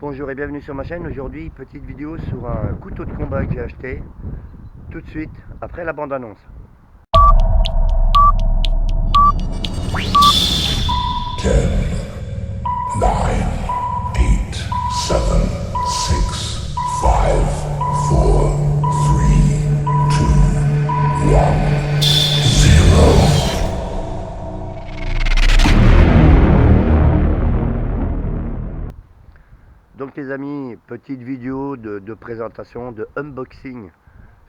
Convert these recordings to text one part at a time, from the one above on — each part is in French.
Bonjour et bienvenue sur ma chaîne. Aujourd'hui, petite vidéo sur un couteau de combat que j'ai acheté tout de suite après la bande-annonce. 10, 9, 8, 7, 6, 5, 4, 3, 2, 1, 0. Donc les amis, petite vidéo de présentation, de unboxing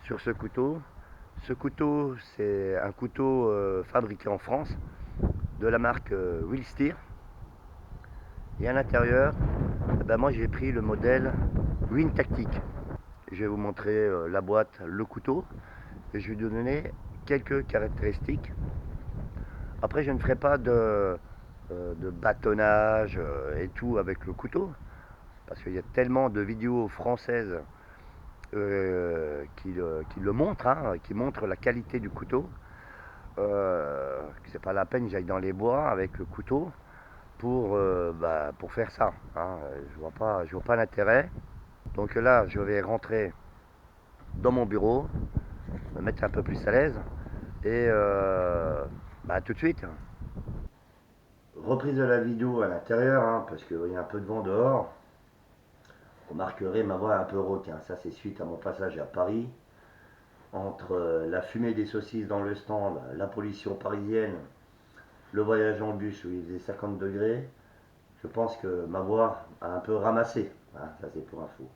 sur ce couteau. Ce couteau, c'est un couteau fabriqué en France de la marque Willsteer. Et à l'intérieur, moi j'ai pris le modèle Win Tactic. Je vais vous montrer la boîte, le couteau, et je vais vous donner quelques caractéristiques. Après, je ne ferai pas de bâtonnage et tout avec le couteau, parce qu'il y a tellement de vidéos françaises qui le montrent, hein, qui montrent la qualité du couteau. C'est pas la peine que j'aille dans les bois avec le couteau pour faire ça, hein. Je vois pas l'intérêt. Donc là, je vais rentrer dans mon bureau, me mettre un peu plus à l'aise et tout de suite. Reprise de la vidéo à l'intérieur, hein, parce qu'il y a un peu de vent dehors. Vous remarquerez ma voix est un peu rauque, hein. Ça c'est suite à mon passage à Paris. Entre la fumée des saucisses dans le stand, la pollution parisienne, le voyage en bus où il faisait 50 degrés, je pense que ma voix a un peu ramassé, hein, ça c'est pour info.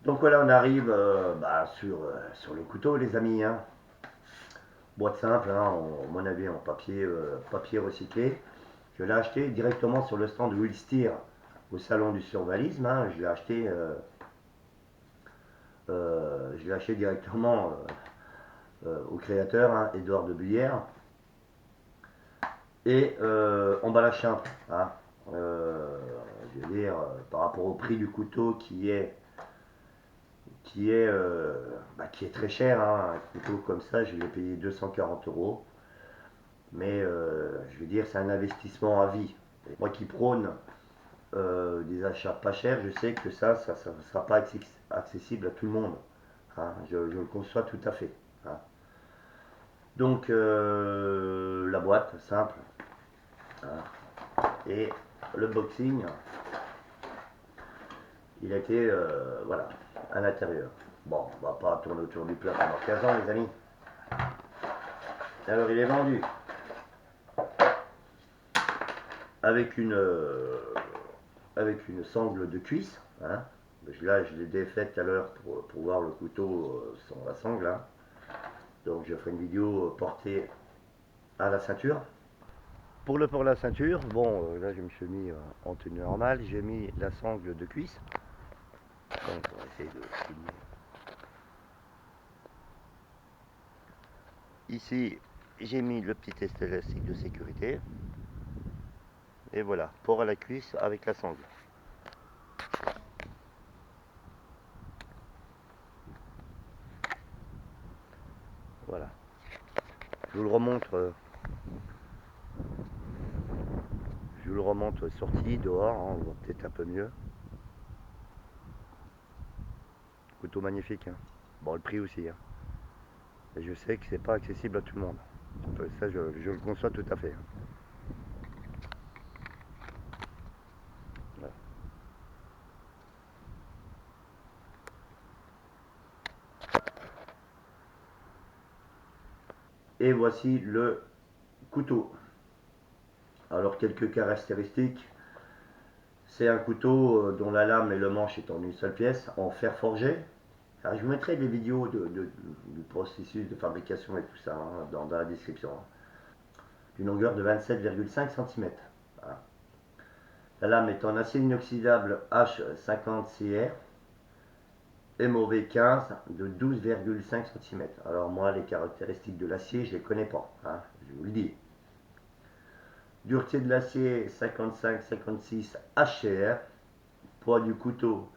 Donc voilà, on arrive sur le couteau les amis, hein. Boîte simple, hein, à mon avis en papier recyclé. Je l'ai acheté directement sur le stand de Willsteer au salon du survalisme, hein. Je l'ai acheté directement au créateur, hein, Édouard de Bullière. Et emballage simple, hein. Je veux dire, par rapport au prix du couteau qui est très cher, hein. Un couteau comme ça, je l'ai payé 240 €. Mais je veux dire, c'est un investissement à vie. Et moi qui prône des achats pas chers, je sais que ça ne sera pas accessible à tout le monde, hein. Je le conçois tout à fait, hein. Donc la boîte simple, hein, et le boxing, il a été voilà, à l'intérieur. Bon, on va pas tourner autour du plat pendant 15 ans les amis. Alors il est vendu avec une sangle de cuisse, hein. Là je l'ai défaite tout à l'heure pour voir le couteau sans la sangle, hein. Donc je ferai une vidéo portée à la ceinture. Pour le port de la ceinture, bon là je me suis mis en tenue normale, j'ai mis la sangle de cuisse. Donc on va essayer de filmer. Ici j'ai mis le petit test élastique de sécurité. Et voilà, port à la cuisse avec la sangle. Voilà. Je vous le remontre. Je vous le remonte sorti, dehors, hein, on voit peut-être un peu mieux. Couteau magnifique, hein. Bon, le prix aussi, hein. Et je sais que c'est pas accessible à tout le monde. Ça, je le conçois tout à fait, hein. Voilà. Et voici le couteau. Alors, quelques caractéristiques. C'est un couteau dont la lame et le manche est en une seule pièce, en fer forgé. Alors, je vous mettrai des vidéos du processus de fabrication et tout ça, hein, dans la description, hein. D'une longueur de 27,5 cm. Voilà. La lame est en acier inoxydable H50CR, MOV 15 de 12,5 cm. Alors moi, les caractéristiques de l'acier, je ne les connais pas, hein, je vous le dis. Dureté de l'acier 55-56 HCR. Poids du couteau,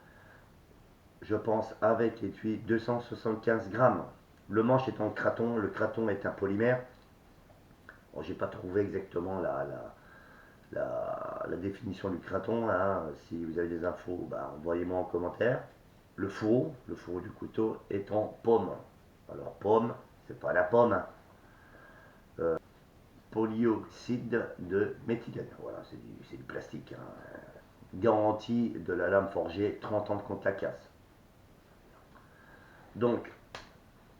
je pense avec étui, 275 grammes. Le manche est en kraton, le kraton est un polymère. Bon, j'ai pas trouvé exactement la définition du craton, hein. Si vous avez des infos, bah, envoyez-moi en commentaire. Le fourreau du couteau est en pomme. Alors pomme, c'est pas la pomme, hein. Polyoxyde de méthylène. Voilà, c'est du plastique, hein. Garantie de la lame forgée, 30 ans contre la casse. Donc,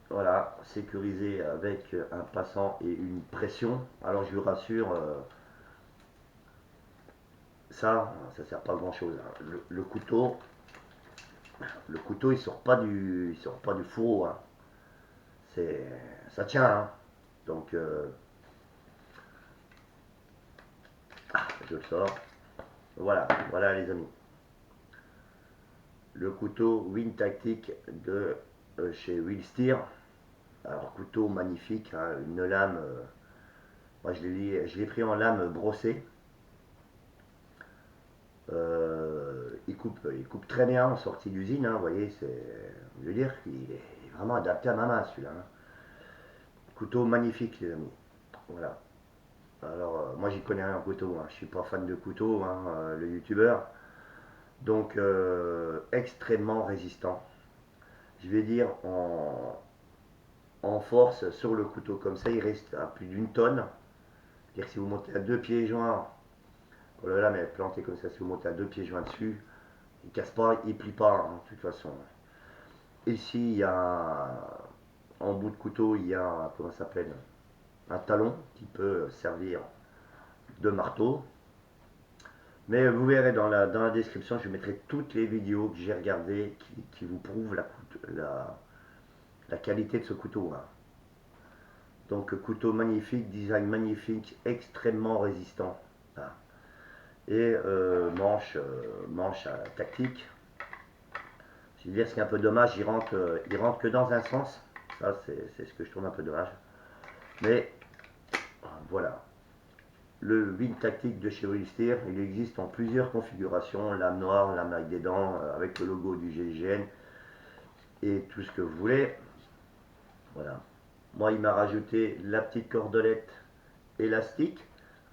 voilà, sécurisé avec un passant et une pression. Alors je vous rassure, ça sert pas à grand chose, hein. Le couteau, il sort pas du fourreau, hein. Ça tient, hein. Donc, je le sors. Voilà, voilà les amis. Le couteau Win Tactique de chez Willsteer. Alors couteau magnifique, hein, une lame. Moi je l'ai pris en lame brossée. Il coupe très bien en sortie d'usine, hein, vous voyez, je veux dire qu'il est vraiment adapté à ma main celui-là, hein. Couteau magnifique les amis. Voilà. Alors moi j'y connais rien en couteau, hein. Je suis pas fan de couteau, hein, le youtubeur. Donc extrêmement résistant. Je vais dire en force sur le couteau comme ça, il reste à plus d'une tonne. C'est-à-dire que si vous montez à 2 pieds joints, oh là là, mais planté comme ça, si vous montez à 2 pieds joints dessus, il casse pas, il plie pas, hein, de toute façon. Ici, il y a en bout de couteau, il y a comment ça s'appelle, un talon qui peut servir de marteau. Mais vous verrez dans la description, je mettrai toutes les vidéos que j'ai regardées qui vous prouvent la qualité de ce couteau, hein. Donc couteau magnifique, design magnifique, extrêmement résistant, hein. Et manche tactique. Je veux dire, ce qui est un peu dommage, il rentre que dans un sens. Ça, c'est ce que je trouve un peu dommage. Mais voilà. Le Win Tactique de chez Willsteer, il existe en plusieurs configurations. Lame noire, lame avec des dents, avec le logo du GIGN et tout ce que vous voulez. Voilà. Moi, il m'a rajouté la petite cordelette élastique,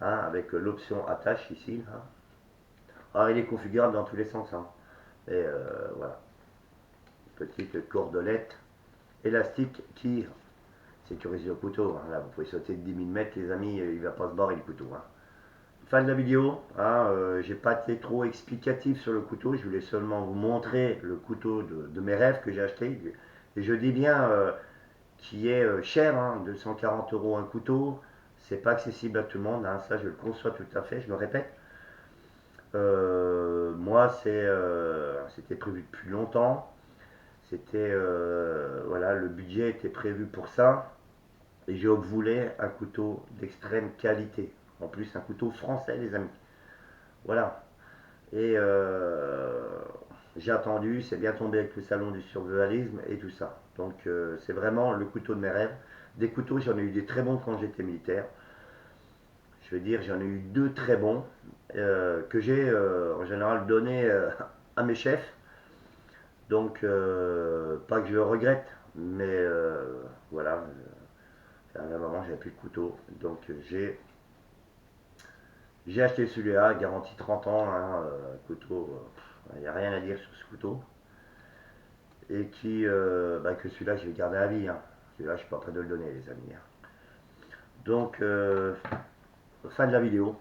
hein, avec l'option attache ici, hein. Alors, il est configurable dans tous les sens, hein. Et voilà. Petite cordelette élastique qui sécurise le couteau, hein. Là, vous pouvez sauter de 10 000 mètres, les amis, il ne va pas se barrer le couteau, hein. Fin de la vidéo, hein, j'ai pas été trop explicatif sur le couteau, je voulais seulement vous montrer le couteau de mes rêves que j'ai acheté. Et je dis bien qui est cher, hein, 240 € un couteau, c'est pas accessible à tout le monde, hein, ça je le conçois tout à fait, je me répète. Moi c'était prévu depuis longtemps, c'était voilà, le budget était prévu pour ça, et je voulais un couteau d'extrême qualité, en plus un couteau français les amis, voilà. Et j'ai attendu, c'est bien tombé avec le salon du survivalisme et tout ça. Donc c'est vraiment le couteau de mes rêves. Des couteaux, j'en ai eu des très bons quand j'étais militaire. Je veux dire, j'en ai eu 2 très bons que j'ai en général donné à mes chefs. Donc pas que je le regrette, mais voilà, à un moment j'avais plus de couteau. Donc j'ai acheté celui-là, garantie 30 ans, hein, couteau, il n'y a rien à dire sur ce couteau. Et que celui-là je vais garder à vie, hein. Celui-là je suis pas prêt de le donner les amis, hein. Donc fin de la vidéo.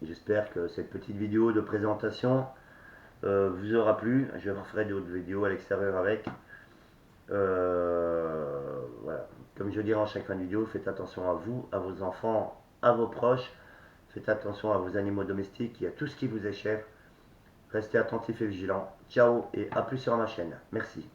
J'espère que cette petite vidéo de présentation vous aura plu. Je referai d'autres vidéos à l'extérieur avec. Voilà. Comme je dirais en chaque fin de vidéo, faites attention à vous, à vos enfants, à vos proches. Faites attention à vos animaux domestiques et à tout ce qui vous est cher. Restez attentifs et vigilants. Ciao et à plus sur ma chaîne. Merci.